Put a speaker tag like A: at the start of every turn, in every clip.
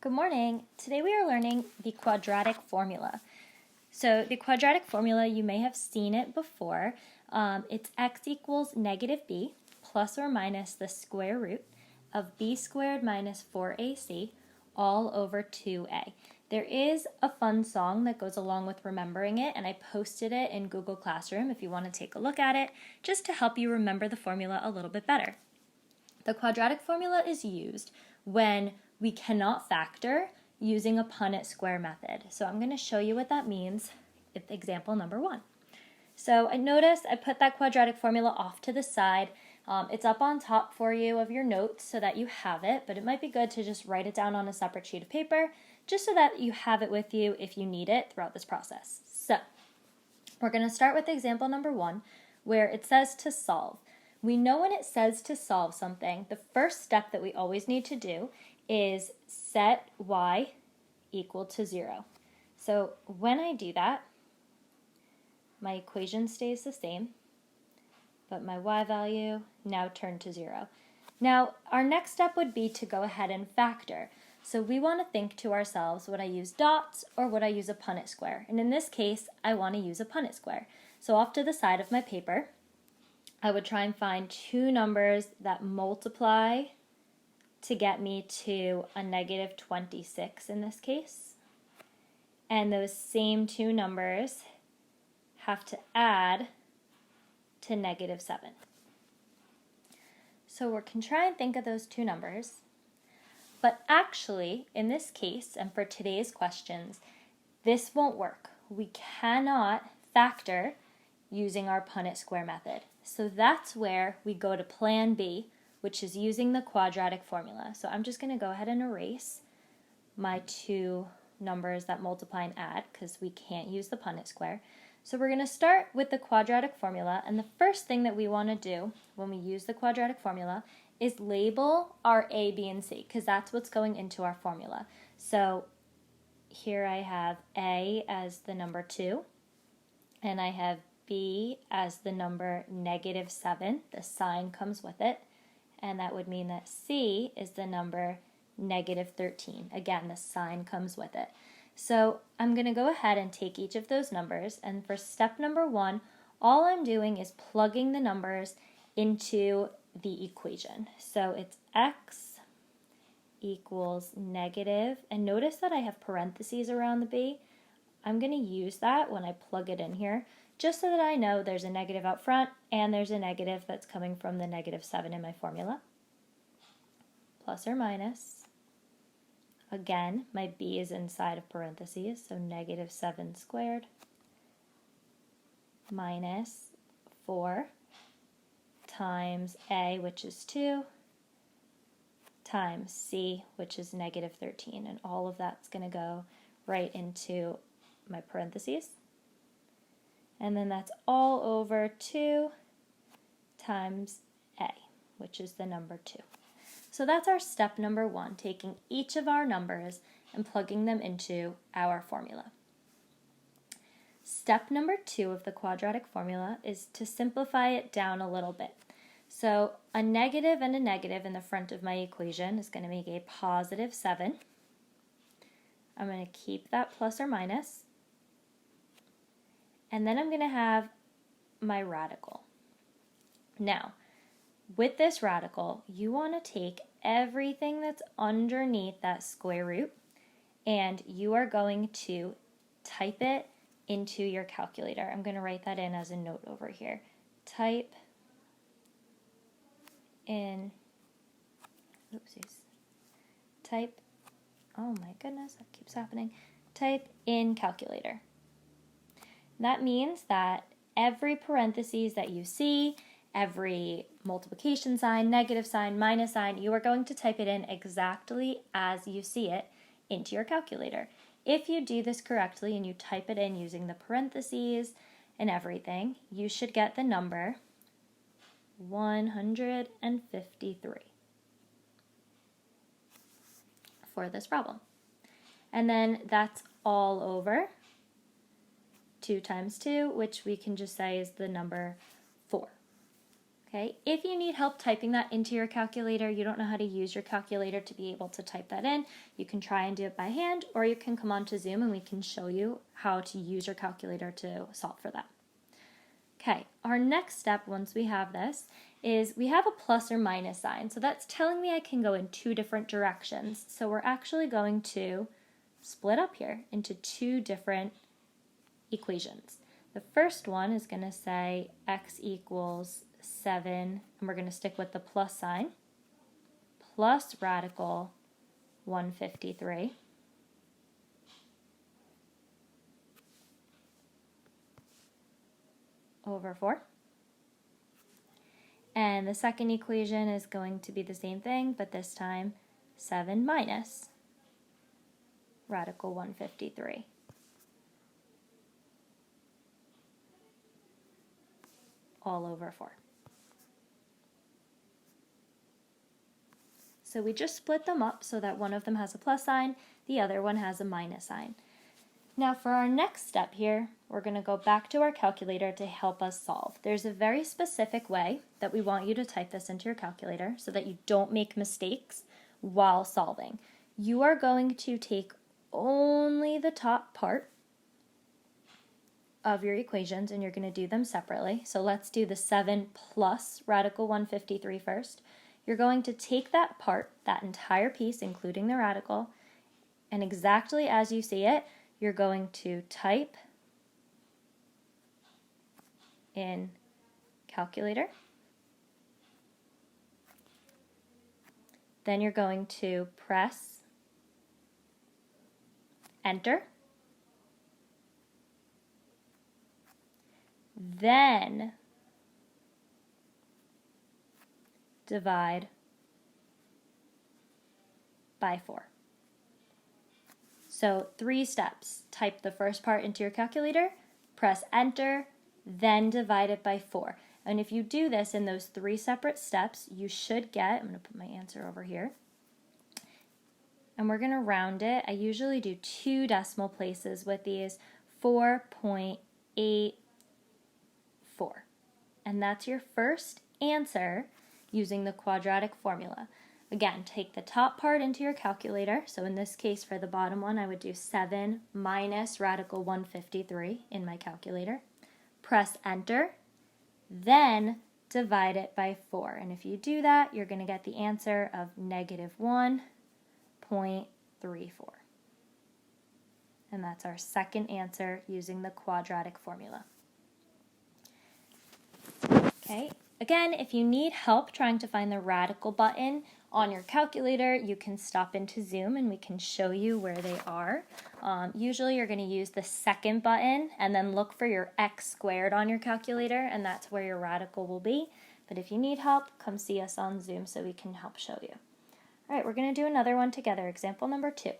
A: Good morning. Today we are learning the quadratic formula. So the quadratic formula, you may have seen it before. It's x equals negative b plus or minus the square root of b squared minus 4ac all over 2a. There is a fun song that goes along with remembering it, and I posted it in Google Classroom if you want to take a look at it, just to help you remember the formula a little bit better. The quadratic formula is used when we cannot factor using a Punnett square method. So I'm going to show you what that means with example number 1. So I noticed I put that quadratic formula off to the side. It's up on top for you of your notes so that you have it, but it might be good to just write it down on a separate sheet of paper just so that you have it with you if you need it throughout this process. So we're going to start with example number 1 where it says to solve. We know when it says to solve something, the first step that we always need to do is set y equal to 0. So when I do that, my equation stays the same, but my y value now turned to 0. Now, our next step would be to go ahead and factor. So we want to think to ourselves, would I use dots or would I use a Punnett square? And in this case, I want to use a Punnett square. So off to the side of my paper, I would try and find two numbers that multiply to get me to a negative 26 in this case. And those same two numbers have to add to negative 7. So we can try and think of those two numbers. But actually, in this case, and for today's questions, this won't work. We cannot factor using our Punnett square method. So that's where we go to plan B, which is using the quadratic formula. So I'm just going to go ahead and erase my two numbers that multiply and add because we can't use the Punnett square. So we're going to start with the quadratic formula, and the first thing that we want to do when we use the quadratic formula is label our A, B, and C because that's what's going into our formula. So here I have A as the number 2, and I have B as the number negative 7. The sign comes with it. And that would mean that C is the number negative 13. Again, the sign comes with it. So I'm going to go ahead and take each of those numbers. And for step number 1, all I'm doing is plugging the numbers into the equation. So it's x equals negative. And notice that I have parentheses around the B. I'm going to use that when I plug it in here, just so that I know there's a negative out front and there's a negative that's coming from the negative 7 in my formula. Plus or minus. Again, my b is inside of parentheses, so negative 7 squared minus 4 times a, which is 2, times c, which is negative 13. And all of that's going to go right into my parentheses. And then that's all over 2 times a, which is the number 2. So that's our step number 1, taking each of our numbers and plugging them into our formula. Step number 2 of the quadratic formula is to simplify it down a little bit. So a negative and a negative in the front of my equation is going to make a positive 7. I'm going to keep that plus or minus. And then I'm going to have my radical. Now, with this radical, you want to take everything that's underneath that square root and you are going to type it into your calculator. I'm going to write that in as a note over here. Type in, oh my goodness, that keeps happening. Type in calculator. That means that every parentheses that you see, every multiplication sign, negative sign, minus sign, you are going to type it in exactly as you see it into your calculator. If you do this correctly and you type it in using the parentheses and everything, you should get the number 153 for this problem. And then that's all over 2 times 2, which we can just say is the number 4. Okay, if you need help typing that into your calculator, you don't know how to use your calculator to be able to type that in, you can try and do it by hand, or you can come on to Zoom and we can show you how to use your calculator to solve for that. Okay, our next step once we have this is we have a plus or minus sign. So that's telling me I can go in two different directions. So we're actually going to split up here into two different equations. The first one is going to say x equals 7, and we're going to stick with the plus sign, plus radical 153 over 4. And the second equation is going to be the same thing, but this time 7 minus radical 153. All over 4. So we just split them up so that one of them has a plus sign, the other one has a minus sign. Now for our next step here, we're going to go back to our calculator to help us solve. There's a very specific way that we want you to type this into your calculator so that you don't make mistakes while solving. You are going to take only the top part of your equations and you're going to do them separately. So let's do the 7 plus radical 153 first. You're going to take that part, that entire piece, including the radical, and exactly as you see it, you're going to type in calculator. Then you're going to press enter. Then divide by 4. So 3 steps. Type the first part into your calculator, press enter, then divide it by 4. And if you do this in those 3 separate steps, you should get, I'm going to put my answer over here, and we're going to round it. I usually do 2 decimal places with these, 4.84. And that's your first answer using the quadratic formula. Again, take the top part into your calculator. So in this case, for the bottom one, I would do 7 minus radical 153 in my calculator. Press enter, then divide it by 4. And if you do that, you're going to get the answer of negative 1.34. And that's our second answer using the quadratic formula. Okay, again, if you need help trying to find the radical button on your calculator, you can stop into Zoom and we can show you where they are. Usually you're going to use the second button and then look for your x squared on your calculator, and that's where your radical will be. But if you need help, come see us on Zoom so we can help show you. All right, we're going to do another one together, example number 2.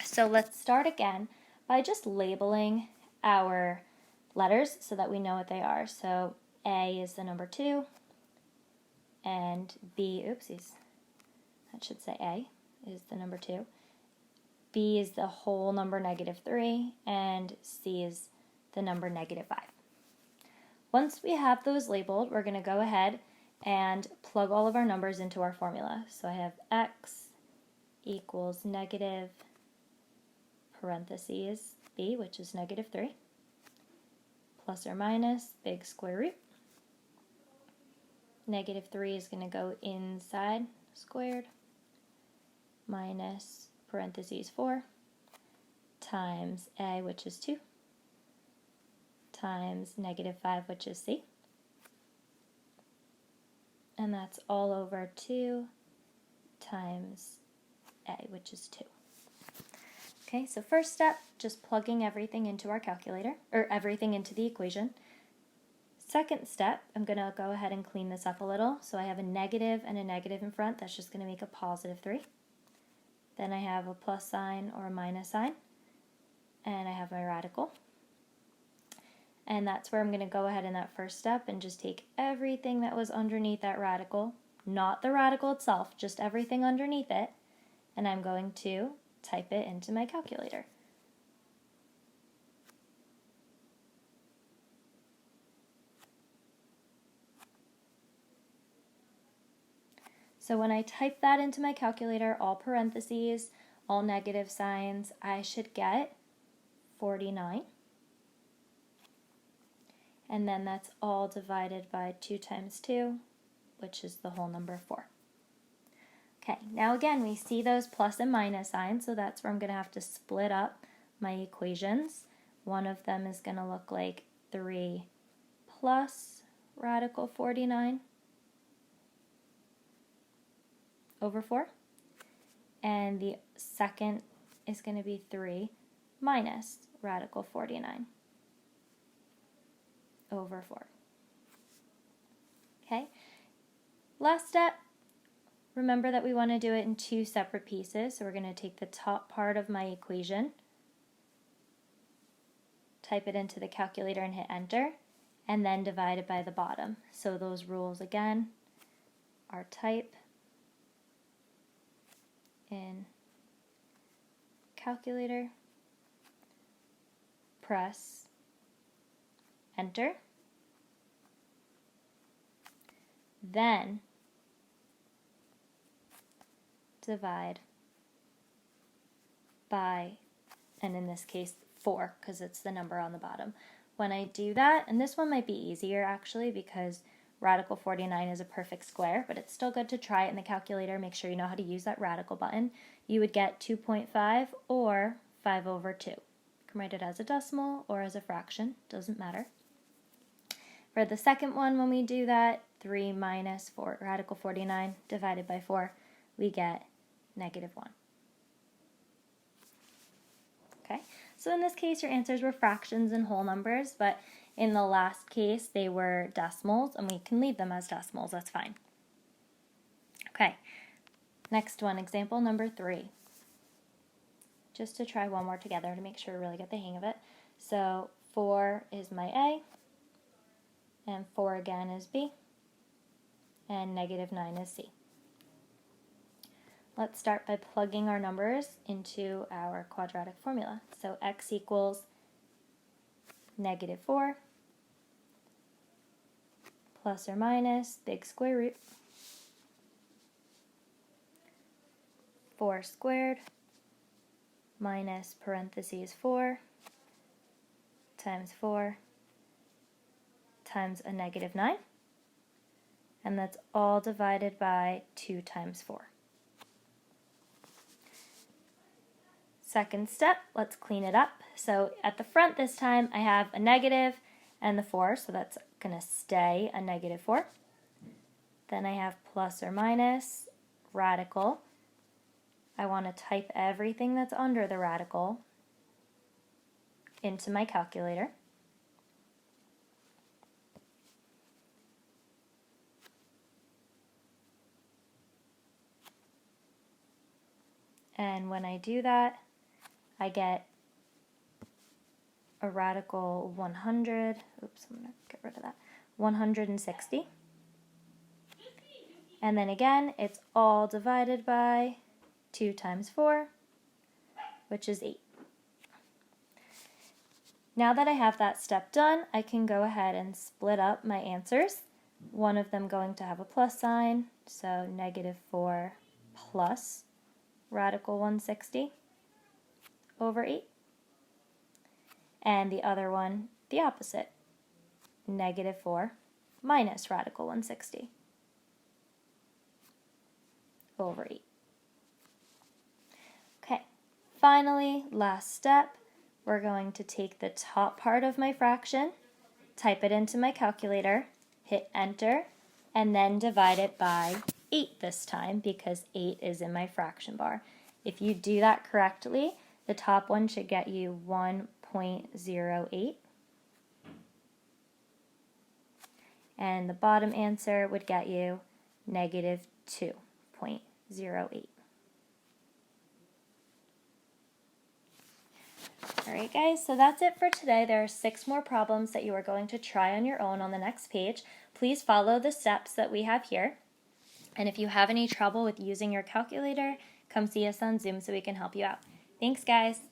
A: So let's start again by just labeling our letters so that we know what they are. So A is the number 2, and B, oopsies, that should say A is the number 2. B is the whole number -3, and C is the number -5. Once we have those labeled, we're going to go ahead and plug all of our numbers into our formula. So I have x equals negative parentheses B, which is -3, plus or minus big square root. -3 is going to go inside squared, minus parentheses 4, times A, which is 2, times -5, which is C. And that's all over 2 times A, which is 2. Okay, so first step, just plugging everything into our calculator, or everything into the equation. Second step, I'm going to go ahead and clean this up a little. So I have a negative and a negative in front. That's just going to make a +3. Then I have a plus sign or a minus sign. And I have my radical. And that's where I'm going to go ahead in that first step and just take everything that was underneath that radical, not the radical itself, just everything underneath it, and I'm going to type it into my calculator. So when I type that into my calculator, all parentheses, all negative signs, I should get 49. And then that's all divided by 2 times 2, which is the whole number 4. Okay, now again, we see those plus and minus signs, so that's where I'm going to have to split up my equations. One of them is going to look like 3 plus radical 49 over 4. And the second is going to be 3 minus radical 49 over 4. Okay, last step. Remember that we want to do it in 2 separate pieces, so we're going to take the top part of my equation, type it into the calculator and hit enter, and then divide it by the bottom. So those rules again are type in calculator, press enter, then divide by, and in this case 4, because it's the number on the bottom. When I do that, and this one might be easier actually because radical 49 is a perfect square, but it's still good to try it in the calculator. Make sure you know how to use that radical button. You would get 2.5 or 5 over 2. You can write it as a decimal or as a fraction, doesn't matter. For the second one, when we do that, 3 minus 4, radical 49 divided by 4, we get -1. Okay, so in this case your answers were fractions and whole numbers, but in the last case they were decimals, and we can leave them as decimals, that's fine. Okay, next one, example number 3. Just to try one more together to make sure we really get the hang of it. So 4 is my A, and 4 again is B, and -9 is C. Let's start by plugging our numbers into our quadratic formula. So x equals -4 plus or minus big square root 4 squared minus parentheses 4 times 4 times a -9, and that's all divided by 2 times 4. Second step, let's clean it up. So at the front this time I have a negative and the 4, so that's going to stay a -4. Then I have plus or minus radical. I want to type everything that's under the radical into my calculator. And when I do that, I get a radical 100, oops, I'm going to get rid of that, 160. And then again, it's all divided by 2 times 4, which is 8. Now that I have that step done, I can go ahead and split up my answers. One of them going to have a plus sign, so -4 plus radical 160 over 8. And the other one, the opposite, -4 minus radical 160 over 8. Okay, finally, last step, we're going to take the top part of my fraction, type it into my calculator, hit enter, and then divide it by 8 this time because 8 is in my fraction bar. If you do that correctly, the top one should get you 1.08, and the bottom answer would get you -2.08. Alright guys, so that's it for today. There are 6 more problems that you are going to try on your own on the next page. Please follow the steps that we have here. And if you have any trouble with using your calculator, come see us on Zoom so we can help you out. Thanks guys!